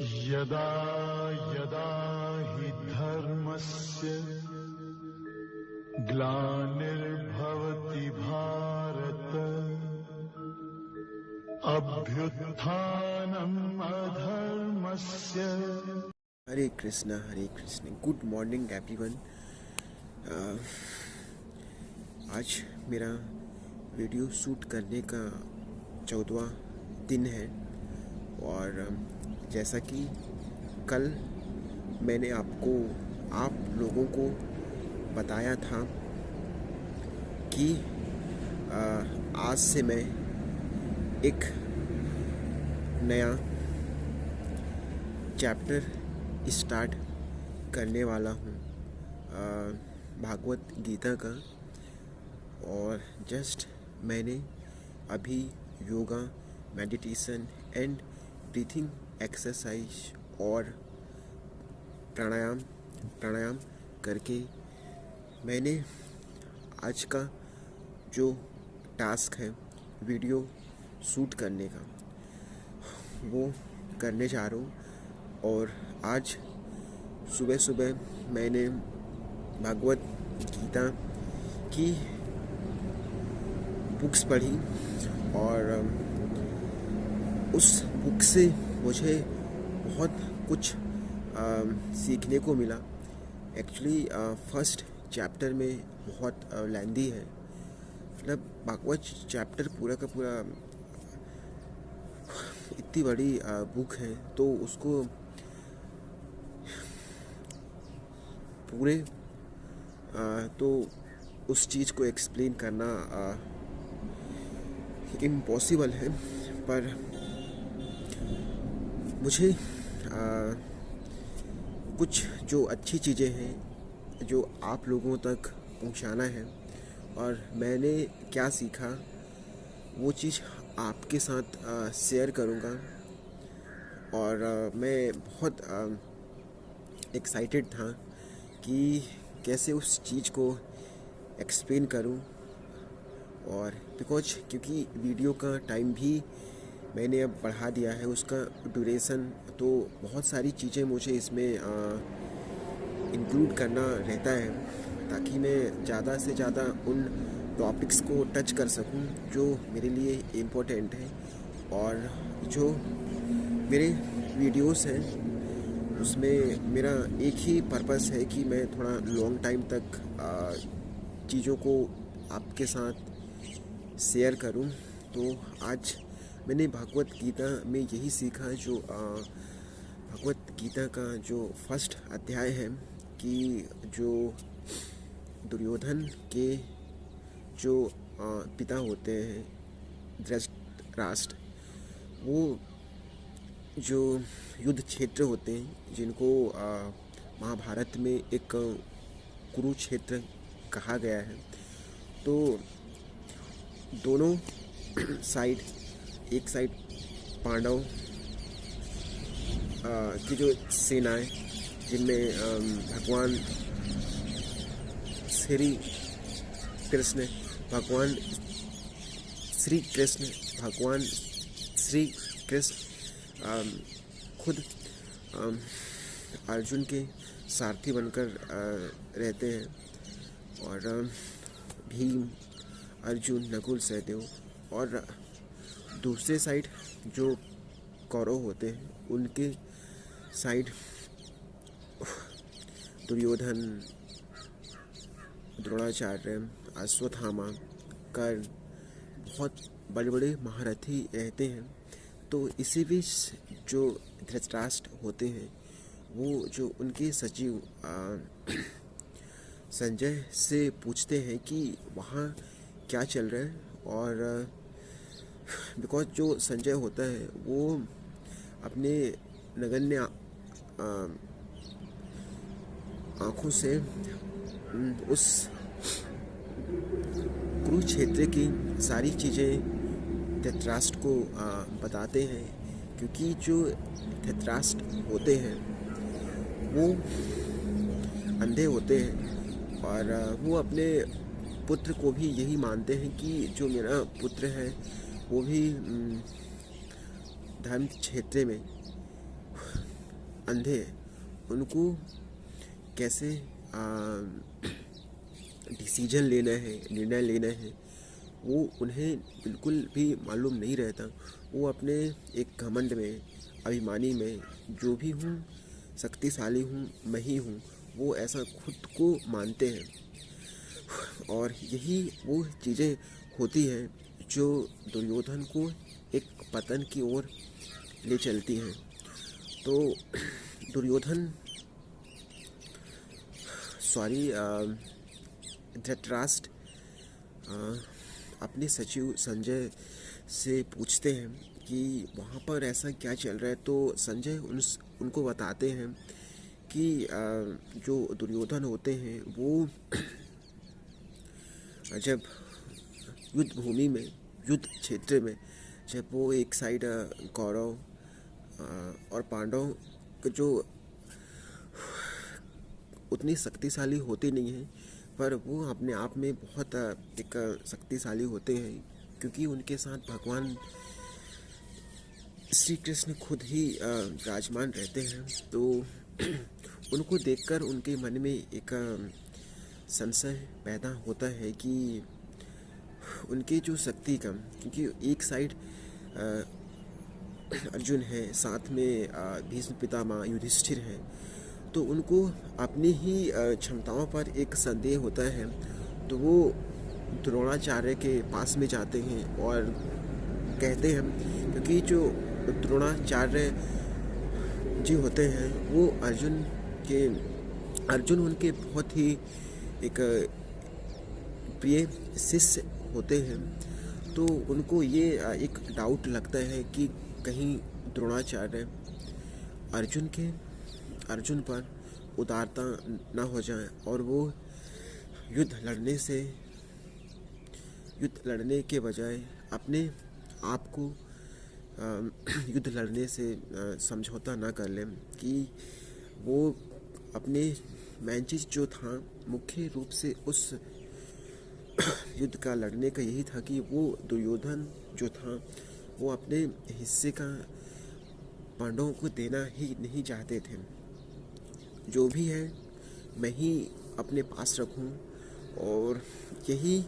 यदा यदा हि धर्मस्य ग्लानिर्भवति भारत अभ्युत्थानम् अधर्मस्य। हरे कृष्णा गुड मॉर्निंग एवरीवन। आज मेरा वीडियो शूट करने का 14वां दिन है और जैसा कि कल मैंने आप लोगों को बताया था कि आज से मैं एक नया चैप्टर स्टार्ट करने वाला हूँ भागवत गीता का। और जस्ट मैंने अभी yoga, meditation and breathing exercise और प्राणायाम करके मैंने आज का जो टास्क है वीडियो शूट करने का वो करने जा रहा हूँ। और आज सुबह मैंने भागवत गीता की बुक्स पढ़ी और उस बुक से मुझे बहुत कुछ सीखने को मिला। एक्चुअली फर्स्ट चैप्टर में बहुत लेंदी है, मतलब भागवत चैप्टर पूरा का पूरा इतनी बड़ी बुक है तो उसको पूरे तो उस चीज़ को एक्सप्लेन करना इम्पॉसिबल है। पर मुझे कुछ जो अच्छी चीज़ें हैं जो आप लोगों तक पहुंचाना है और मैंने क्या सीखा वो चीज़ आपके साथ शेयर करूंगा। और मैं बहुत एक्साइटेड था कि कैसे उस चीज़ को एक्सप्लेन करूं। और क्योंकि वीडियो का टाइम भी मैंने अब बढ़ा दिया है, उसका ड्यूरेशन, तो बहुत सारी चीज़ें मुझे इसमें इंक्लूड करना रहता है ताकि मैं ज़्यादा से ज़्यादा उन टॉपिक्स को टच कर सकूं जो मेरे लिए इम्पोर्टेंट है। और जो मेरे वीडियोस हैं उसमें मेरा एक ही पर्पस है कि मैं थोड़ा लॉन्ग टाइम तक चीज़ों को आपके साथ शेयर करूं। तो आज मैंने भागवत गीता में यही सीखा, जो भागवत गीता का जो फर्स्ट अध्याय है कि जो दुर्योधन के जो पिता होते हैं धृतराष्ट्र, वो जो युद्ध क्षेत्र होते हैं जिनको महाभारत में एक कुरुक्षेत्र कहा गया है, तो दोनों साइड, एक साइड पांडव की जो सेनाएं जिनमें भगवान श्री कृष्ण खुद अर्जुन के सारथी बनकर रहते हैं। और भीम, अर्जुन, नकुल, सहदेव, और दूसरे साइड जो कौरव होते हैं उनके साइड दुर्योधन, द्रोणाचार्य, अश्वत्थामा, कर्ण, बहुत बड़े बड़े महारथी रहते हैं। तो इसी बीच जो धृतराष्ट्र होते हैं वो जो उनके सचिव संजय से पूछते हैं कि वहाँ क्या चल रहा है। और बिकॉज जो संजय होता है वो अपने नगण्य आँखों से उस कुरुक्षेत्र की सारी चीज़ें धृतराष्ट्र को बताते हैं, क्योंकि जो धृतराष्ट्र होते हैं वो अंधे होते हैं और वो अपने पुत्र को भी यही मानते हैं कि जो मेरा पुत्र है वो भी धर्म क्षेत्र में अंधे हैं उनको कैसे डिसीजन लेना है, निर्णय लेना है, वो उन्हें बिल्कुल भी मालूम नहीं रहता। वो अपने एक घमंड में, अभिमानी में, जो भी हूँ, शक्तिशाली हूँ, मैं ही हूँ, वो ऐसा खुद को मानते हैं। और यही वो चीज़ें होती हैं जो दुर्योधन को एक पतन की ओर ले चलती हैं। तो दुर्योधन धृतराष्ट्र अपने सचिव संजय से पूछते हैं कि वहाँ पर ऐसा क्या चल रहा है। तो संजय उनको बताते हैं कि जो दुर्योधन होते हैं वो जब युद्ध भूमि में, युद्ध क्षेत्र में, जब वो एक साइड कौरव और पांडव जो उतनी शक्तिशाली होते नहीं हैं, पर वो अपने आप में बहुत एक शक्तिशाली होते हैं, क्योंकि उनके साथ भगवान श्री कृष्ण खुद ही विराजमान रहते हैं। तो उनको देखकर उनके मन में एक संशय पैदा होता है कि उनकी जो शक्ति कम, क्योंकि एक साइड अर्जुन है, साथ में भीष्म पितामह युधिष्ठिर है, तो उनको अपनी ही क्षमताओं पर एक संदेह होता है। तो वो द्रोणाचार्य के पास में जाते हैं और कहते हैं, क्योंकि जो द्रोणाचार्य जी होते हैं वो अर्जुन उनके बहुत ही एक प्रिय शिष्य होते हैं। तो उनको ये एक डाउट लगता है कि कहीं द्रोणाचार्य अर्जुन पर उदारता ना हो जाए और वो युद्ध लड़ने के बजाय अपने आप को युद्ध लड़ने से समझौता ना कर लें, कि वो अपने मेन चीज़ जो था मुख्य रूप से उस युद्ध का लड़ने का यही था कि वो दुर्योधन जो था वो अपने हिस्से का पांडवों को देना ही नहीं चाहते थे। जो भी है मैं ही अपने पास रखूं, और यही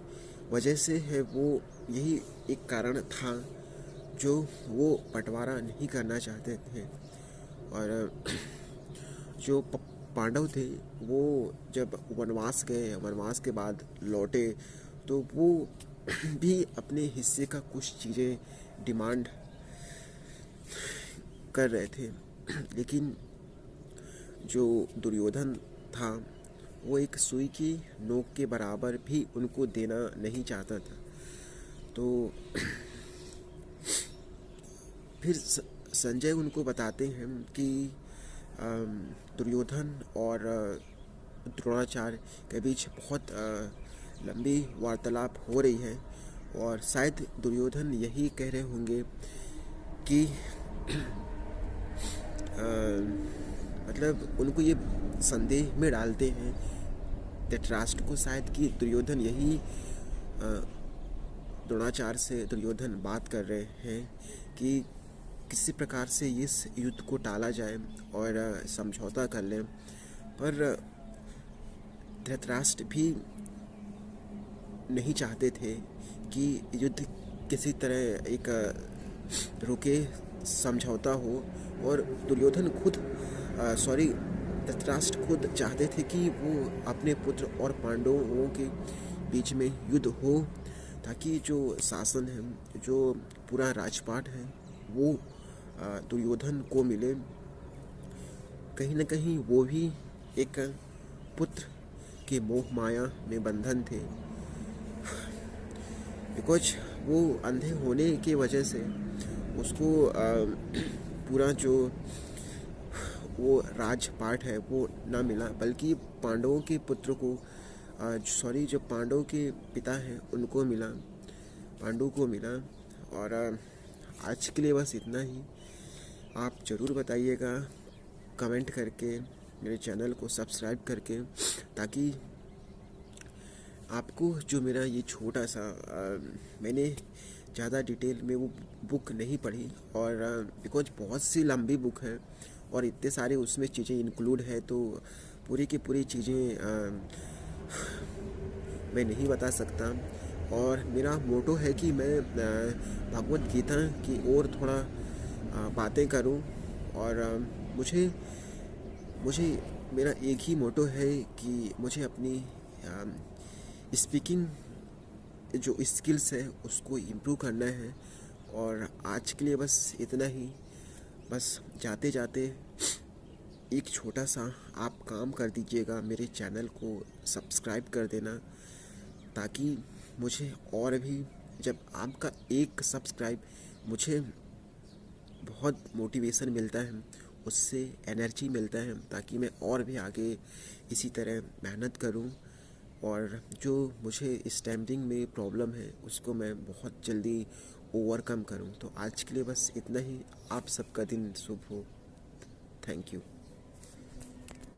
वजह से है, वो यही एक कारण था जो वो बंटवारा नहीं करना चाहते थे। और जो पांडव थे वो जब वनवास गए, वनवास के बाद लौटे, तो वो भी अपने हिस्से का कुछ चीज़ें डिमांड कर रहे थे, लेकिन जो दुर्योधन था वो एक सुई की नोक के बराबर भी उनको देना नहीं चाहता था। तो फिर संजय उनको बताते हैं कि दुर्योधन और द्रोणाचार्य के बीच बहुत लंबी वार्तालाप हो रही है, और शायद दुर्योधन यही कह रहे होंगे कि मतलब उनको ये संदेह में डालते हैं धृतराष्ट्र को, शायद कि दुर्योधन यही द्रोणाचार्य से दुर्योधन बात कर रहे हैं कि किसी प्रकार से इस युद्ध को टाला जाए और समझौता कर लें। पर धृतराष्ट्र भी नहीं चाहते थे कि युद्ध किसी तरह एक रुके, समझौता हो, और दुर्योधन धृतराष्ट्र खुद चाहते थे कि वो अपने पुत्र और पांडवों के बीच में युद्ध हो, ताकि जो शासन है, जो पूरा राजपाट है, वो दुर्योधन को मिले। कहीं न कहीं वो भी एक पुत्र के मोह माया में बंधन थे, बिकॉज वो अंधे होने की वजह से उसको पूरा जो वो राजपाट है वो ना मिला, बल्कि पांडवों के पुत्र को जो पांडव के पिता हैं उनको मिला, पांडु को मिला। और आज के लिए बस इतना ही। आप ज़रूर बताइएगा कमेंट करके, मेरे चैनल को सब्सक्राइब करके, ताकि आपको जो मेरा ये छोटा सा मैंने ज़्यादा डिटेल में वो बुक नहीं पढ़ी, और बिकॉज बहुत सी लंबी बुक है और इतने सारे उसमें चीज़ें इंक्लूड है, तो पूरी की पूरी चीज़ें मैं नहीं बता सकता। और मेरा मोटो है कि मैं भगवत गीता की ओर थोड़ा बातें करूं। और मुझे मुझे मेरा एक ही मोटो है कि मुझे अपनी स्पीकिंग जो स्किल्स है उसको इम्प्रूव करना है। और आज के लिए बस इतना ही। बस जाते जाते एक छोटा सा आप काम कर दीजिएगा, मेरे चैनल को सब्सक्राइब कर देना, ताकि मुझे और भी, जब आपका एक सब्सक्राइब मुझे बहुत मोटिवेशन मिलता है, उससे एनर्जी मिलता है, ताकि मैं और भी आगे इसी तरह मेहनत करूं। और जो मुझे स्टैम्पिंग में प्रॉब्लम है उसको मैं बहुत जल्दी ओवरकम करूं। तो आज के लिए बस इतना ही। आप सबका दिन शुभ हो। Thank you.